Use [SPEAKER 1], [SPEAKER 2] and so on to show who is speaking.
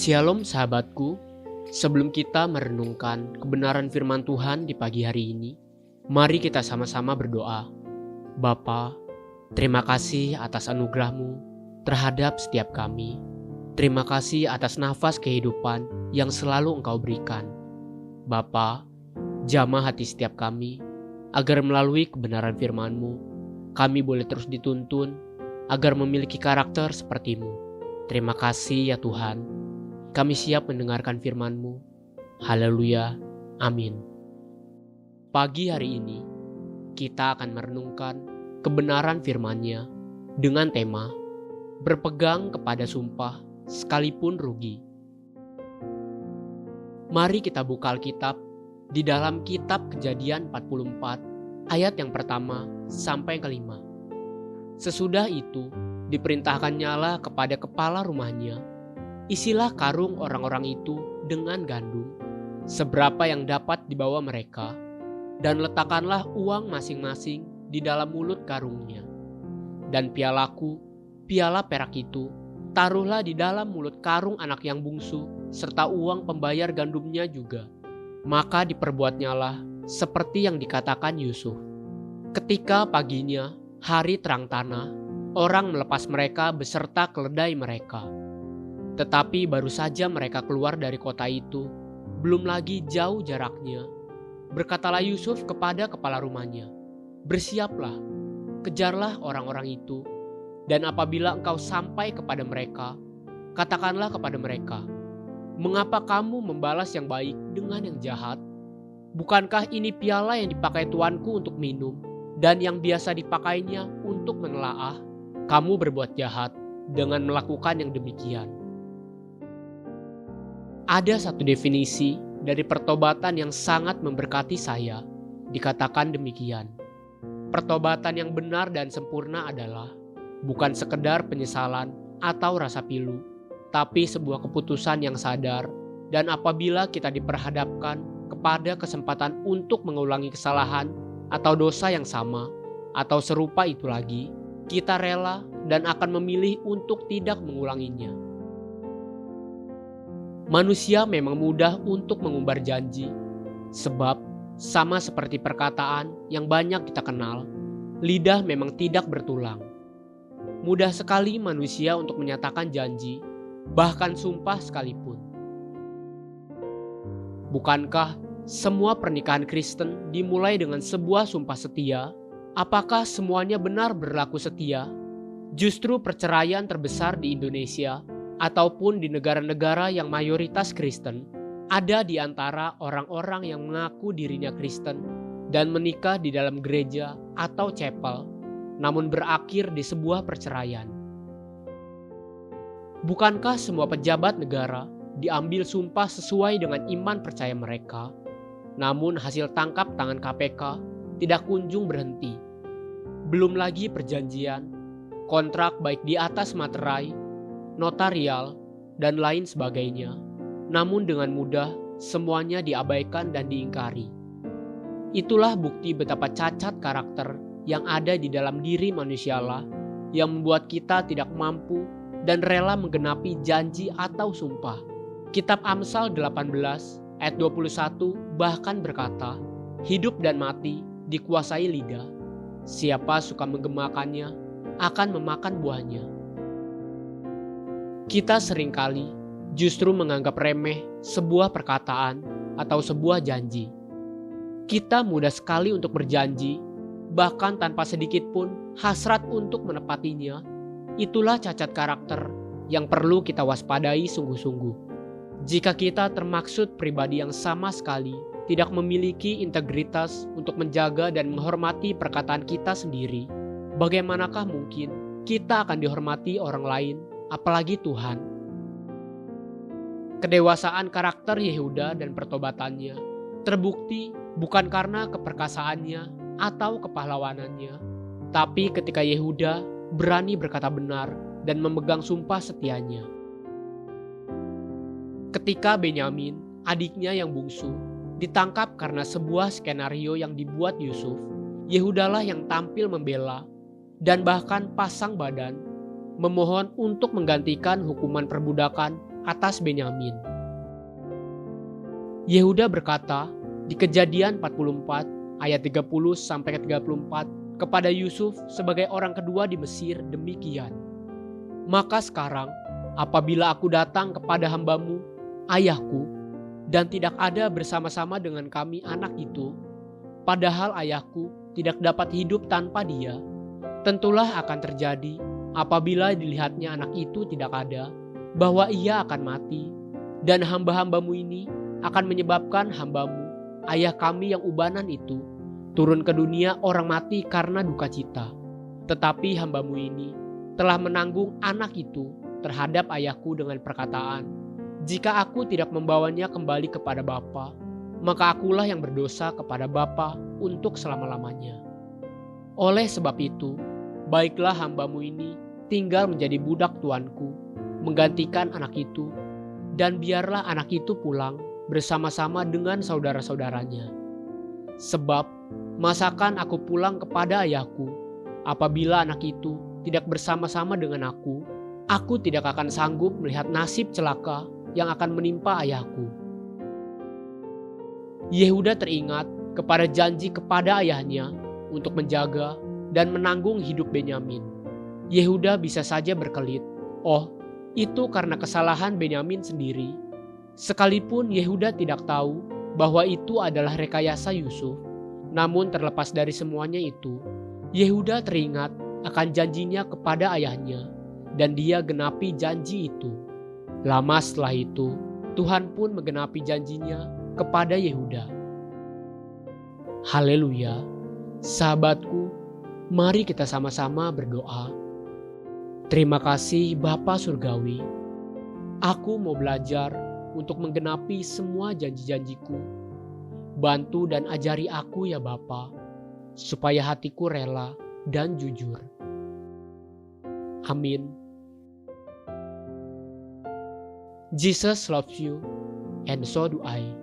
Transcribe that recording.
[SPEAKER 1] Shalom sahabatku, sebelum kita merenungkan kebenaran firman Tuhan di pagi hari ini, mari kita sama-sama berdoa. Bapa, terima kasih atas anugerah-Mu terhadap setiap kami. Terima kasih atas nafas kehidupan yang selalu Engkau berikan. Bapa, jamah hati setiap kami, agar melalui kebenaran firman-Mu, kami boleh terus dituntun, agar memiliki karakter seperti-Mu. Terima kasih ya Tuhan. Kami siap mendengarkan firman-Mu. Haleluya. Amin. Pagi hari ini, kita akan merenungkan kebenaran firman-Nya dengan tema berpegang kepada sumpah sekalipun rugi. Mari kita buka Alkitab di dalam kitab Kejadian 44 ayat yang pertama sampai yang kelima. Sesudah itu, diperintahkannya lah kepada kepala rumahnya, isilah karung orang-orang itu dengan gandum, seberapa yang dapat dibawa mereka, dan letakkanlah uang masing-masing di dalam mulut karungnya. Dan pialaku, piala perak itu, taruhlah di dalam mulut karung anak yang bungsu, serta uang pembayar gandumnya juga. Maka diperbuatnyalah seperti yang dikatakan Yusuf. Ketika paginya, hari terang tanah, orang melepas mereka beserta keledai mereka. Tetapi baru saja mereka keluar dari kota itu, belum lagi jauh jaraknya. Berkatalah Yusuf kepada kepala rumahnya, "Bersiaplah, kejarlah orang-orang itu, dan apabila engkau sampai kepada mereka, katakanlah kepada mereka, mengapa kamu membalas yang baik dengan yang jahat? Bukankah ini piala yang dipakai tuanku untuk minum, dan yang biasa dipakainya untuk menelaah? Kamu berbuat jahat dengan melakukan yang demikian." Ada satu definisi dari pertobatan yang sangat memberkati saya. Dikatakan demikian. Pertobatan yang benar dan sempurna adalah bukan sekedar penyesalan atau rasa pilu, tapi sebuah keputusan yang sadar, dan apabila kita diperhadapkan kepada kesempatan untuk mengulangi kesalahan atau dosa yang sama atau serupa itu lagi, kita rela dan akan memilih untuk tidak mengulanginya. Manusia memang mudah untuk mengumbar janji, sebab sama seperti perkataan yang banyak kita kenal, lidah memang tidak bertulang. Mudah sekali manusia untuk menyatakan janji, bahkan sumpah sekalipun. Bukankah semua pernikahan Kristen dimulai dengan sebuah sumpah setia? Apakah semuanya benar berlaku setia? Justru perceraian terbesar di Indonesia ataupun di negara-negara yang mayoritas Kristen ada di antara orang-orang yang mengaku dirinya Kristen dan menikah di dalam gereja atau chapel, namun berakhir di sebuah perceraian. Bukankah semua pejabat negara diambil sumpah sesuai dengan iman percaya mereka, namun hasil tangkap tangan KPK tidak kunjung berhenti? Belum lagi perjanjian, kontrak baik di atas materai, notarial, dan lain sebagainya. Namun dengan mudah semuanya diabaikan dan diingkari. Itulah bukti betapa cacat karakter yang ada di dalam diri manusialah yang membuat kita tidak mampu dan rela menggenapi janji atau sumpah. Kitab Amsal 18 ayat 21 bahkan berkata, "Hidup dan mati dikuasai lidah. Siapa suka menggemakannya akan memakan buahnya." Kita seringkali justru menganggap remeh sebuah perkataan atau sebuah janji. Kita mudah sekali untuk berjanji, bahkan tanpa sedikit pun hasrat untuk menepatinya. Itulah cacat karakter yang perlu kita waspadai sungguh-sungguh. Jika kita termaksud pribadi yang sama sekali tidak memiliki integritas untuk menjaga dan menghormati perkataan kita sendiri, bagaimanakah mungkin kita akan dihormati orang lain, apalagi Tuhan? Kedewasaan karakter Yehuda dan pertobatannya terbukti bukan karena keperkasaannya atau kepahlawanannya, tapi ketika Yehuda berani berkata benar dan memegang sumpah setianya. Ketika Benyamin, adiknya yang bungsu, ditangkap karena sebuah skenario yang dibuat Yusuf, Yehudalah yang tampil membela dan bahkan pasang badan memohon untuk menggantikan hukuman perbudakan atas Benyamin. Yehuda berkata di Kejadian 44 ayat 30 sampai 34 kepada Yusuf sebagai orang kedua di Mesir demikian. Maka sekarang apabila aku datang kepada hambamu, ayahku, dan tidak ada bersama-sama dengan kami anak itu, padahal ayahku tidak dapat hidup tanpa dia, tentulah akan terjadi apabila dilihatnya anak itu tidak ada, bahwa ia akan mati, dan hamba-hambamu ini akan menyebabkan hambamu, ayah kami yang ubanan itu, turun ke dunia orang mati karena duka cita. Tetapi hambamu ini telah menanggung anak itu terhadap ayahku dengan perkataan, jika aku tidak membawanya kembali kepada Bapa, maka akulah yang berdosa kepada Bapa untuk selama-lamanya. Oleh sebab itu, baiklah hambamu ini tinggal menjadi budak tuanku, menggantikan anak itu, dan biarlah anak itu pulang bersama-sama dengan saudara-saudaranya. Sebab, masakan aku pulang kepada ayahku, apabila anak itu tidak bersama-sama dengan aku tidak akan sanggup melihat nasib celaka yang akan menimpa ayahku. Yehuda teringat kepada janji kepada ayahnya untuk menjaga dan menanggung hidup Benyamin. Yehuda bisa saja berkelit, oh, itu karena kesalahan Benyamin sendiri. Sekalipun Yehuda tidak tahu bahwa itu adalah rekayasa Yusuf, namun terlepas dari semuanya itu, Yehuda teringat akan janjinya kepada ayahnya, dan dia genapi janji itu. Lama setelah itu, Tuhan pun menggenapi janjinya kepada Yehuda. Haleluya, sahabatku, mari kita sama-sama berdoa. Terima kasih Bapa Surgawi, aku mau belajar untuk menggenapi semua janji-janjiku. Bantu dan ajari aku ya Bapa, supaya hatiku rela dan jujur. Amin. Jesus loves you, and so do I.